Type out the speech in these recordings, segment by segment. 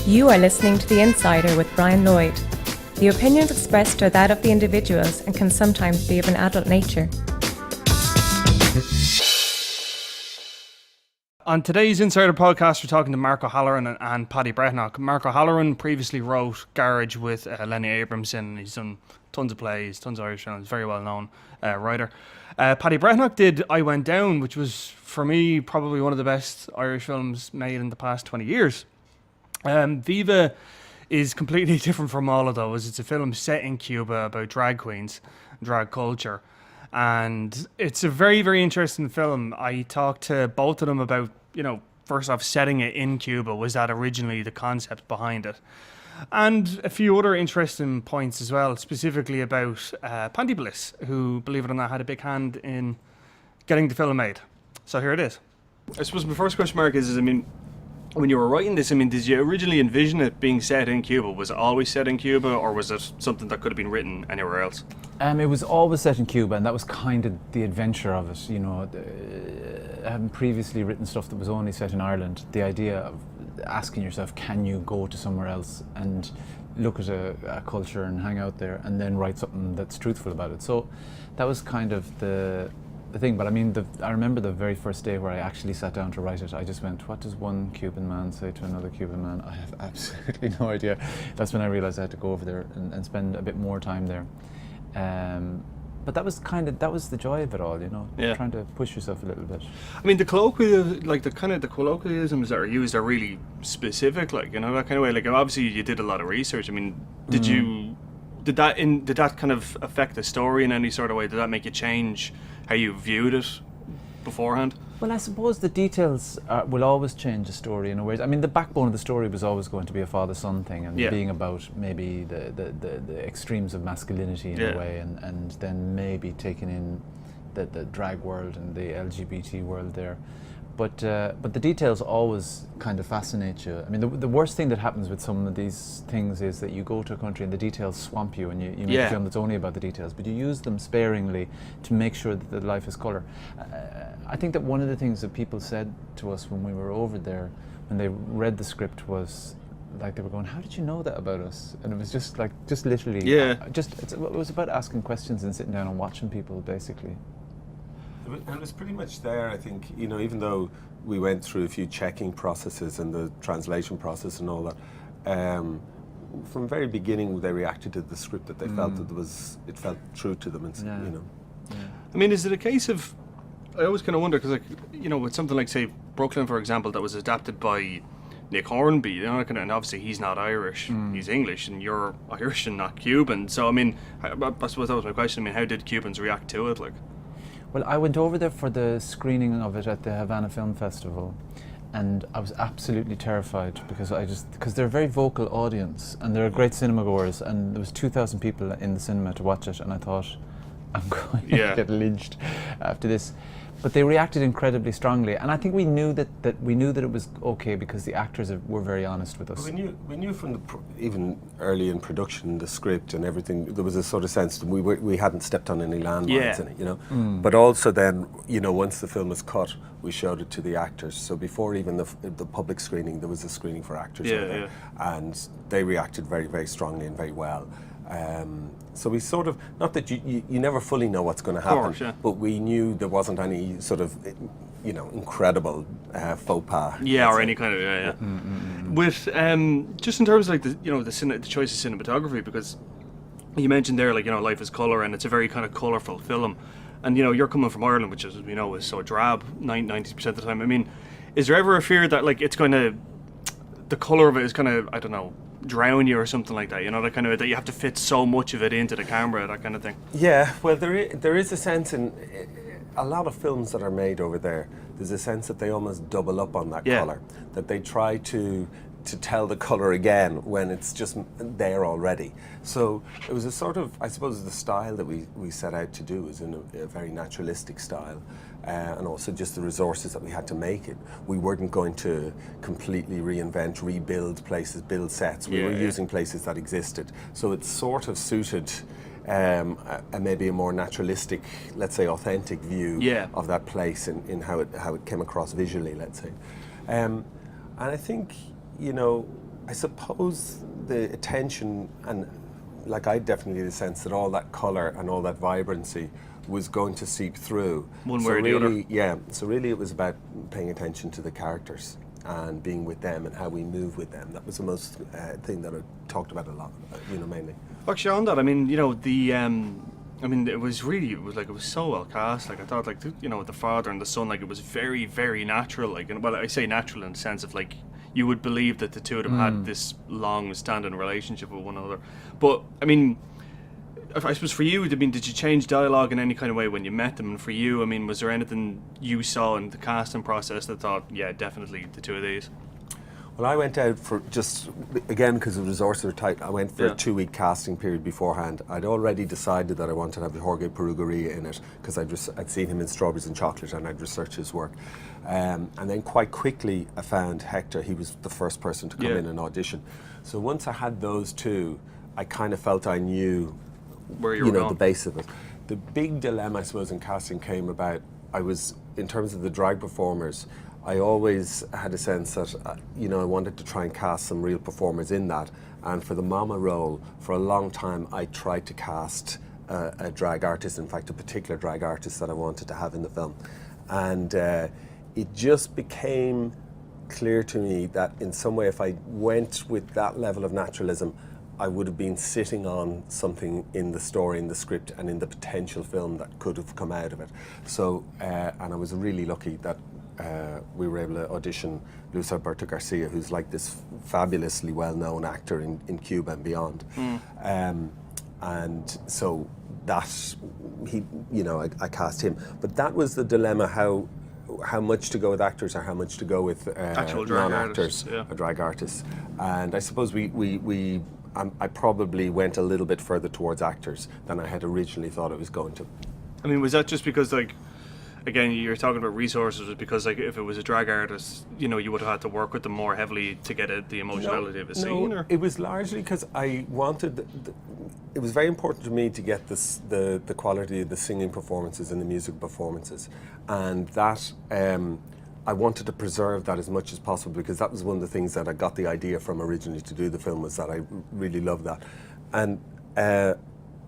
You are listening to The Insider with Brian Lloyd. The opinions expressed are that of the individuals and can sometimes be of an adult nature. On today's Insider podcast, we're talking to Mark O'Halloran and Paddy Breathnach. Mark O'Halloran previously wrote Garage with Lenny Abramson. He's done tons of plays, tons of Irish films, very well known writer. Paddy Breathnach did I Went Down, which was, for me, probably one of the best Irish films made in the past 20 years. Viva is completely different from all of those. It's a film set in Cuba about drag queens, drag culture. And it's a very, very interesting film. I talked to both of them about, first off, setting it in Cuba. Was that originally the concept behind it? And a few other interesting points as well, specifically about Pandy Bliss, who, believe it or not, had a big hand in getting the film made. So here it is. I suppose my first question, Mark, is when you were writing this, did you originally envision it being set in Cuba? Was it always set in Cuba, or was it something that could have been written anywhere else? It was always set in Cuba, and that was kind of the adventure of it. Having previously written stuff that was only set in Ireland, the idea of asking yourself, can you go to somewhere else and look at a culture and hang out there and then write something that's truthful about it? So that was kind of the thing. But I remember the very first day where I actually sat down to write it. I just went, what does one Cuban man say to another Cuban man? I have absolutely no idea. That's when I realized I had to go over there and spend a bit more time there. But that was the joy of it all, trying to push yourself a little bit. The colloquialisms that are used are really specific, that kind of way. Obviously you did a lot of research. Did that kind of affect the story in any sort of way? Did that make you change how you viewed it beforehand? Well, I suppose the details will always change the story in a way. The backbone of the story was always going to be a father-son thing, and being about maybe the extremes of masculinity in a way, and then maybe taking in the drag world and the LGBT world there. But the details always kind of fascinate you. The worst thing that happens with some of these things is that you go to a country and the details swamp you, and you make a film that's only about the details, but you use them sparingly to make sure that the life is colour. I think that one of the things that people said to us when we were over there, when they read the script, was they were going, how did you know that about us? And it was just literally, it was about asking questions and sitting down and watching people, basically. And it was pretty much there, I think, even though we went through a few checking processes and the translation process and all that, from the very beginning they reacted to the script that they felt that it felt true to them. And, is it a case of, I always kind of wonder, because with something like, say, Brooklyn, for example, that was adapted by Nick Hornby, and obviously he's not Irish, he's English, and you're Irish and not Cuban. So, I suppose that was my question. How did Cubans react to it? Well, I went over there for the screening of it at the Havana Film Festival, and I was absolutely terrified because they're a very vocal audience and they're great cinema goers, and there was 2,000 people in the cinema to watch it, and I thought, I'm going to get lynched after this. But they reacted incredibly strongly, and I think we knew that it was okay because the actors were very honest with us. We knew from even early in production, the script and everything, there was a sort of sense that we hadn't stepped on any landmines in it, But also then, once the film was cut, we showed it to the actors. So before even the public screening, there was a screening for actors over there, and they reacted very, very strongly and very well. So we sort of, not that you never fully know what's going to happen, but we knew there wasn't any sort of, incredible faux pas. Or any kind of, With, just in terms of the choice of cinematography, because you mentioned there, life is colour, and it's a very kind of colourful film. And, you're coming from Ireland, which, as we know, is so drab 90% of the time. Is there ever a fear that, it's going to, the colour of it is kind of, I don't know, drown you or something like that, that kind of, that you have to fit so much of it into the camera, that kind of thing? Yeah, well, there is a sense in a lot of films that are made over there, there's a sense that they almost double up on that colour, that they try to tell the colour again when it's just there already. So it was a sort of, I suppose, the style that we set out to do is in a very naturalistic style, and also just the resources that we had to make it. We weren't going to completely reinvent, rebuild places, build sets. We were using places that existed. So it sort of suited and maybe a more naturalistic, let's say authentic view of that place in how it came across visually, let's say. And I think, I suppose the attention, and like I definitely had a sense that all that colour and all that vibrancy was going to seep through. One way or the other. Yeah, so really it was about paying attention to the characters and being with them and how we move with them. That was the most thing that I talked about a lot, mainly. Actually, on that, I mean, it was so well cast. Like, I thought, like, the father and the son, like, it was very, very natural. Like, and well, I say natural in the sense of, like, you would believe that the two of them had this long-standing relationship with one another. But I mean, I suppose for you, did you change dialogue in any kind of way when you met them? And for you, I mean, was there anything you saw in the casting process that thought, yeah, definitely the two of these? Well, I went out for just, again, because the resources were tight, I went for a 2-week casting period beforehand. I'd already decided that I wanted to have Jorge Perugaria in it, because I'd seen him in Strawberries and Chocolate and I'd researched his work. And then quite quickly I found Hector. He was the first person to come in and audition. So once I had those two, I kind of felt I knew where you were going. The base of it. The big dilemma, I suppose, in casting came about, in terms of the drag performers, I always had a sense that, I wanted to try and cast some real performers in that. And for the mama role, for a long time, I tried to cast a drag artist, in fact, a particular drag artist that I wanted to have in the film. And it just became clear to me that in some way, if I went with that level of naturalism, I would have been sitting on something in the story, in the script, and in the potential film that could have come out of it. So, and I was really lucky that we were able to audition Luis Alberto Garcia, who's like this fabulously well-known actor in Cuba and beyond. And so that, I cast him. But that was the dilemma, how much to go with actors or how much to go with non-actors or drag artists. And I suppose I probably went a little bit further towards actors than I had originally thought I was going to. I mean, was that just because, like, again, you're talking about resources, because, like, if it was a drag artist, you would have had to work with them more heavily to get the emotionality of a scene? No, it was largely because I wanted, it was very important to me to get the quality of the singing performances and the music performances. And that, I wanted to preserve that as much as possible, because that was one of the things that I got the idea from originally to do the film, was that I really loved that. And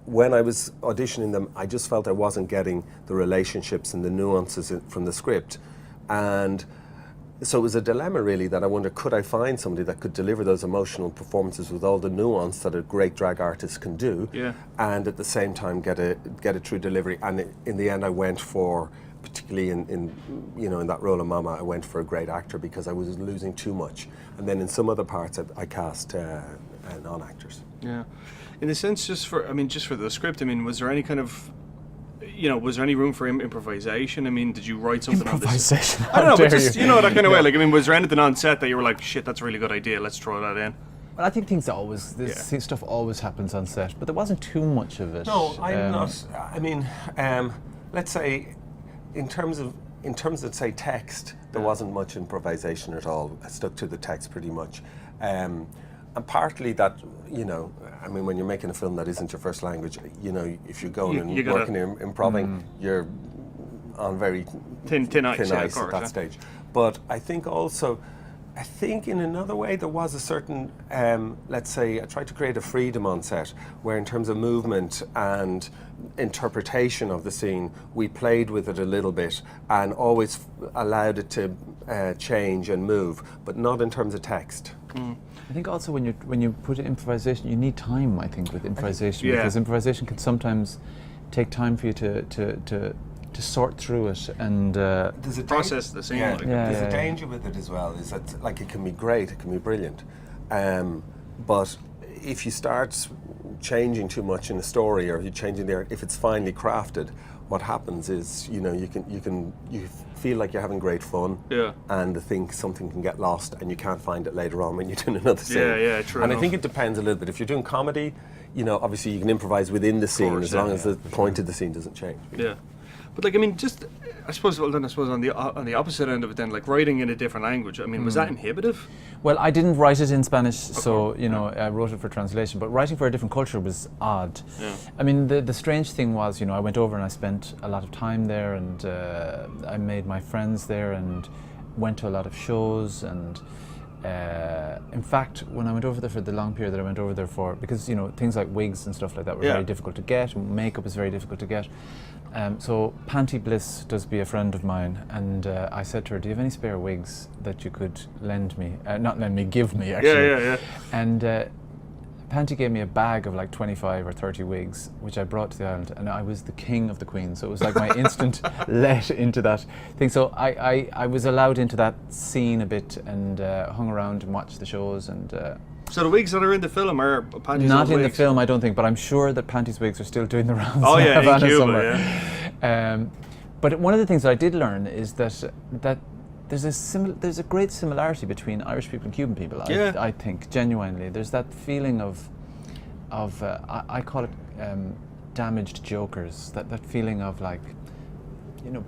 when I was auditioning them, I just felt I wasn't getting the relationships and the nuances from the script. And so it was a dilemma, really, that I wondered, could I find somebody that could deliver those emotional performances with all the nuance that a great drag artist can do, and at the same time get a true delivery. And in the end, I went for, particularly in that role of Mama, I went for a great actor, because I was losing too much. And then in some other parts, I cast non-actors. Yeah. In a sense, just for the script, I mean, was there any kind of, was there any room for improvisation? I mean, did you write something on this? Improvisation? I don't know, but just, that kind of way. Like, I mean, was there anything on set that you were like, shit, that's a really good idea, let's throw that in? Well, I think stuff always happens on set, but there wasn't too much of it. No, I'm not. I mean, let's say, in terms of say text, there wasn't much improvisation at all. I stuck to the text pretty much. And partly that, I mean, when you're making a film that isn't your first language, if you're going and working in improving, you're on very thin ice at that stage. But I think also, in another way, there was a certain, let's say, I tried to create a freedom on set, where in terms of movement and interpretation of the scene, we played with it a little bit and always allowed it to change and move, but not in terms of text. I think also when you put improvisation, you need time, I think, with improvisation, because improvisation can sometimes take time for you to sort through it and there's a process the scene. There's a danger with it as well, is that, like, it can be great, it can be brilliant, but if you start changing too much in the story, or you're changing if it's finely crafted, what happens is, you feel like you're having great fun, and something can get lost, and you can't find it later on when you're doing another scene. True And enough. I think it depends a little bit. If you're doing comedy, obviously you can improvise within the scene, as long as the point of the scene doesn't change. Yeah. But, like, I mean, I suppose on the opposite end of it then, like, writing in a different language, I mean, was that inhibitive? Well, I didn't write it in Spanish, so, I wrote it for translation, but writing for a different culture was odd. Yeah. I mean, the strange thing was, I went over and I spent a lot of time there, and I made my friends there and went to a lot of shows, and in fact, when I went over there for the long period that I went over there for, because things like wigs and stuff like that were very difficult to get, and makeup is very difficult to get. So Panty Bliss does be a friend of mine, and I said to her, "Do you have any spare wigs that you could lend me? Not lend me, give me, actually." Yeah. And Panty gave me a bag of like 25 or 30 wigs, which I brought to the island, and I was the king of the queen. So it was like my instant let into that thing. So I was allowed into that scene a bit, and hung around and watched the shows. And so the wigs that are in the film are Panty's not in wigs? the film, I don't think, but I'm sure that Panty's wigs are still doing the rounds. Oh yeah, in Havana Cuba, somewhere. yeah. But one of the things that I did learn is that there's a great similarity between Irish people and Cuban people. I think genuinely there's that feeling of I call it damaged jokers. That feeling of like,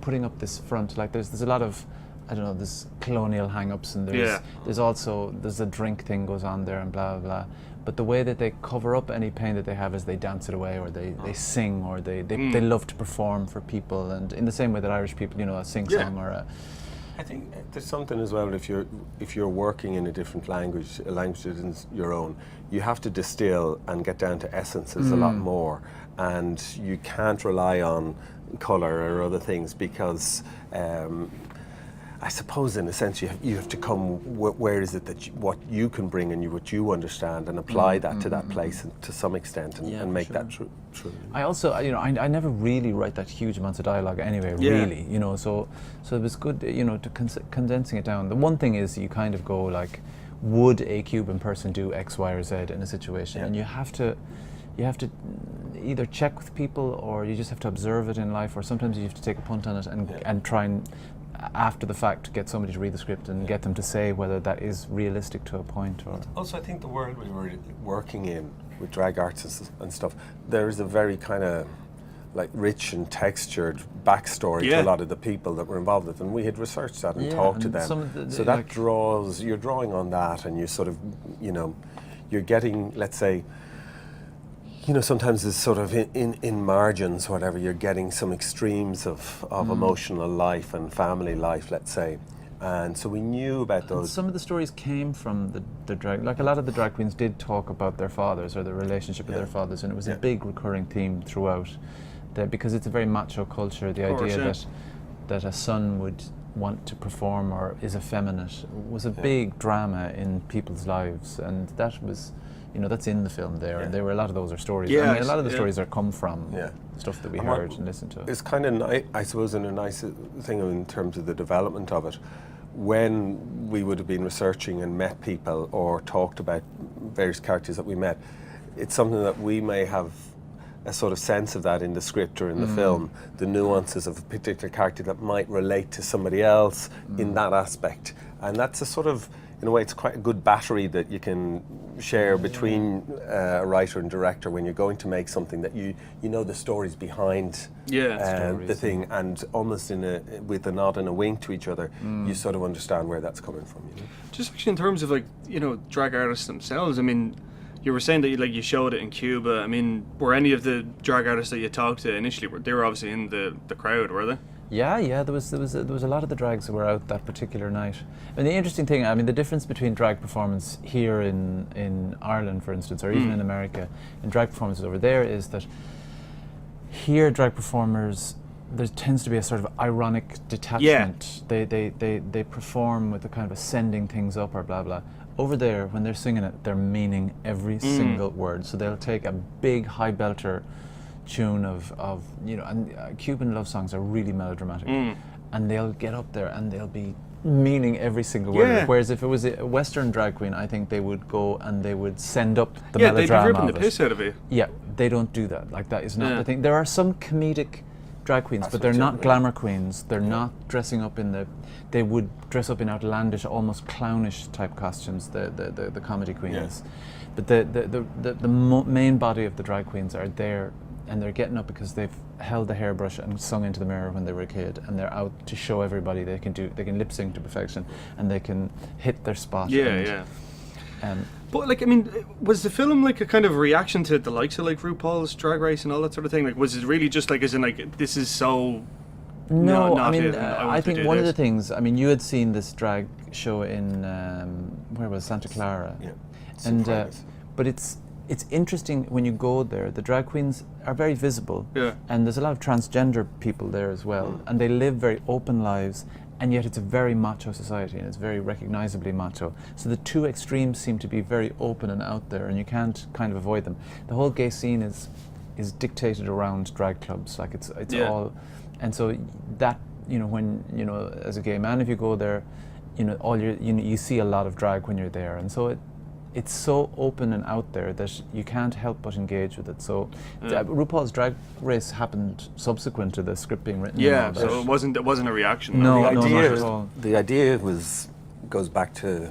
putting up this front. Like there's a lot of, I don't know, there's colonial hang-ups, and there's a drink thing goes on there and blah blah blah. But the way that they cover up any pain that they have is they dance it away, or they sing, or they love to perform for people, and in the same way that Irish people, a sing-song or a... I think there's something as well, if you're working in a different language, a language that isn't your own, you have to distill and get down to essences a lot more, and you can't rely on colour or other things, because I suppose in a sense you have to come, where is it that what you can bring and what you understand, and apply that to that place and to some extent, and make that true. I also, I never really write that huge amounts of dialogue anyway, really, so it was good, to condensing it down. The one thing is you kind of go like, would a Cuban person do X, Y, or Z in a situation? And you have to either check with people, or you just have to observe it in life, or sometimes you have to take a punt on it and try and, after the fact, get somebody to read the script and get them to say whether that is realistic to a point. Or also, I think the world we were working in with drag artists and stuff, there is a very kind of like rich and textured backstory to a lot of the people that were involved with it, and we had researched that and talked to them. So that you're drawing on that, and you sort of, you're getting, let's say, sometimes it's sort of in margins, whatever, you're getting some extremes of emotional life and family life, let's say. And so we knew about those. And some of the stories came from the drag, like a lot of the drag queens did talk about their fathers or their relationship with their fathers, and it was a big recurring theme throughout, because it's a very macho culture, the idea that a son would want to perform or is effeminate was a big drama in people's lives, and that was... that's in the film there, and there were a lot of those are stories. I mean, a lot of the stories are come from stuff that we heard and listened to. It's kind of I suppose, in a nice thing in terms of the development of it. When we would have been researching and met people or talked about various characters that we met, it's something that we may have a sort of sense of that in the script or in the film, the nuances of a particular character that might relate to somebody else in that aspect. And that's a sort of, in a way, it's quite a good battery that you can share between a writer and director when you're going to make something, that you know the stories behind the thing, and almost with a nod and a wink to each other, you sort of understand where that's coming from. Just actually in terms of drag artists themselves, I mean, you were saying that you showed it in Cuba. I mean, were any of the drag artists that you talked to initially, they were obviously in the crowd, were they? Yeah. There was a lot of the drags that were out that particular night. And the interesting thing, I mean, the difference between drag performance here in Ireland, for instance, or even in America, and drag performances over there, is that here drag performers, there tends to be a sort of ironic detachment. They perform with a kind of ascending things up or blah blah. Over there, when they're singing it, they're meaning every single word. So they'll take a big high belter tune of and Cuban love songs are really melodramatic, and they'll get up there and they'll be meaning every single word of it. Whereas if it was a Western drag queen, I think they would go and they would send up the melodrama. Yeah, they'd be ripping the piss out of it. Yeah, they don't do that. Like, that is not the thing. There are some comedic drag queens, but they're not glamour queens. They're not dressing up in they would dress up in outlandish, almost clownish type costumes, the comedy queens. But the main body of the drag queens are there, and they're getting up because they've held the hairbrush and sung into the mirror when they were a kid, and they're out to show everybody they can lip sync to perfection, and they can hit their spot. But I mean, was the film a kind of reaction to the likes of RuPaul's Drag Race and all that sort of thing? Was it really just as in this is so No, not I mean, even, I want I to think do one of this. the things, I mean, you had seen this drag show in, where was Santa Clara? Yeah. And, Surprise. but it's interesting when you go there, the drag queens are very visible. Yeah. And there's a lot of transgender people there as well. And they live very open lives, and yet it's a very macho society, and it's very recognizably macho. So the two extremes seem to be very open and out there, and you can't kind of avoid them. The whole gay scene is dictated around drag clubs, like it's Yeah. all, and so that, you know, when, you know, as a gay man, if you go there, you know, you see a lot of drag when you're there, and so it's so open and out there that you can't help but engage with it. So RuPaul's Drag Race happened subsequent to the script being written. Yeah, and all that. so it wasn't a reaction. No, the no, idea, not at all. the idea goes back to,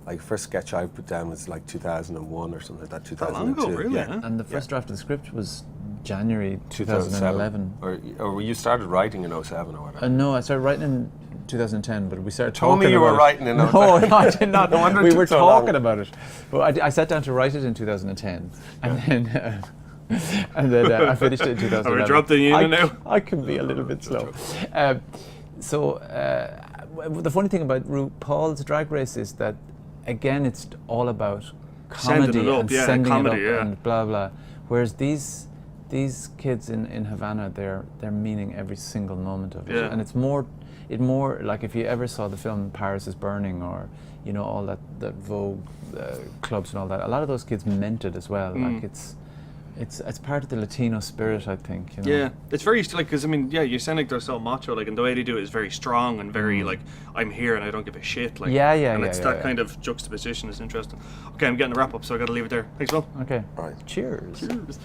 like, first sketch I put down was like 2001 or something like that. 2002. long ago, really, Yeah. huh? And the first draft of the script was January 2011. Or you started writing in 07 or whatever. No, I started writing in 2010, but we started Told talking me you about were it. writing in No, 07. I did not. No wonder it We took were so long. talking about it. But I sat down to write it in 2010, and then I finished it in 2011. Have we dropped the unit now? I can be a little bit slow. The funny thing about RuPaul's Drag Race is that, again, it's all about Sending comedy it up, and yeah, sending comedy, it up yeah. and blah blah. Whereas these kids in Havana, they're meaning every single moment of it, Yeah. and it's more like if you ever saw the film Paris is Burning, or you know, all that Vogue clubs and all that. A lot of those kids meant it as well. Like it's part of the Latino spirit, I think. You know? Yeah, it's very like, because I mean, yeah, you sound like they're so macho, like, and the way they do it is very strong and very like, I'm here and I don't give a shit. Like, Yeah, and yeah, it's yeah, that yeah. kind of juxtaposition is interesting. Okay, I'm getting the wrap up, so I got to leave it there. Thanks, Will. Okay. Right. Cheers. Cheers.